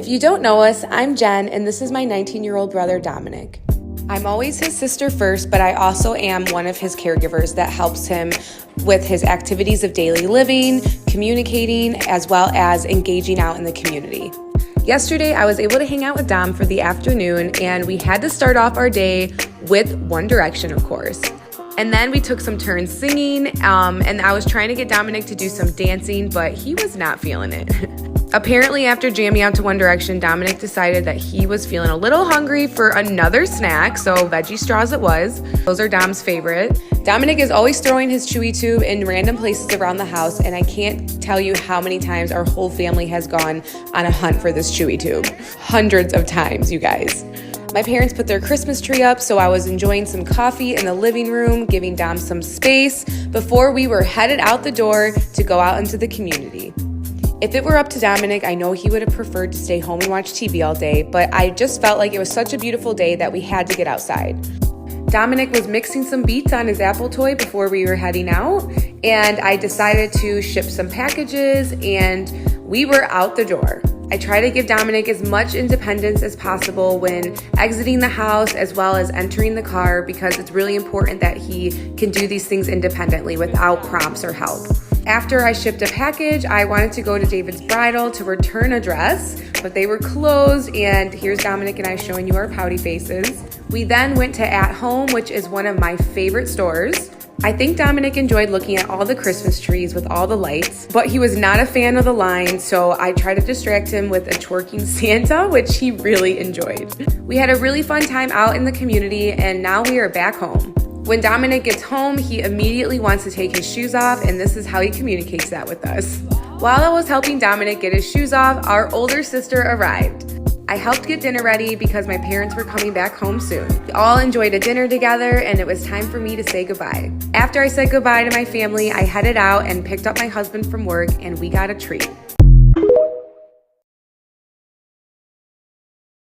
If you don't know us, I'm Jen, and this is my 19-year-old brother, Dominic. I'm always his sister first, but I also am one of his caregivers that helps him with his activities of daily living, communicating, as well as engaging out in the community. Yesterday, I was able to hang out with Dom for the afternoon, and we had to start off our day with One Direction, of course. And then we took some turns singing, and I was trying to get Dominic to do some dancing, but he was not feeling it. Apparently, after jamming out to One Direction, Dominic decided that he was feeling a little hungry for another snack, so veggie straws it was. Those are Dom's favorite. Dominic is always throwing his Chewy Tube in random places around the house, and I can't tell you how many times our whole family has gone on a hunt for this Chewy Tube. Hundreds of times, you guys. My parents put their Christmas tree up, so I was enjoying some coffee in the living room, giving Dom some space before we were headed out the door to go out into the community. If it were up to Dominic, I know he would have preferred to stay home and watch TV all day, but I just felt like it was such a beautiful day that we had to get outside. Dominic was mixing some beats on his Apple toy before we were heading out, and I decided to ship some packages, and we were out the door. I try to give Dominic as much independence as possible when exiting the house as well as entering the car, because it's really important that he can do these things independently without prompts or help. After I shipped a package, I wanted to go to David's Bridal to return a dress, but they were closed, and here's Dominic and I showing you our pouty faces. We then went to At Home, which is one of my favorite stores. I think Dominic enjoyed looking at all the Christmas trees with all the lights, but he was not a fan of the line, so I tried to distract him with a twerking Santa, which he really enjoyed. We had a really fun time out in the community, and now we are back home. When Dominic gets home, he immediately wants to take his shoes off, and this is how he communicates that with us. While I was helping Dominic get his shoes off, our older sister arrived. I helped get dinner ready because my parents were coming back home soon. We all enjoyed a dinner together, and it was time for me to say goodbye. After I said goodbye to my family, I headed out and picked up my husband from work, and we got a treat.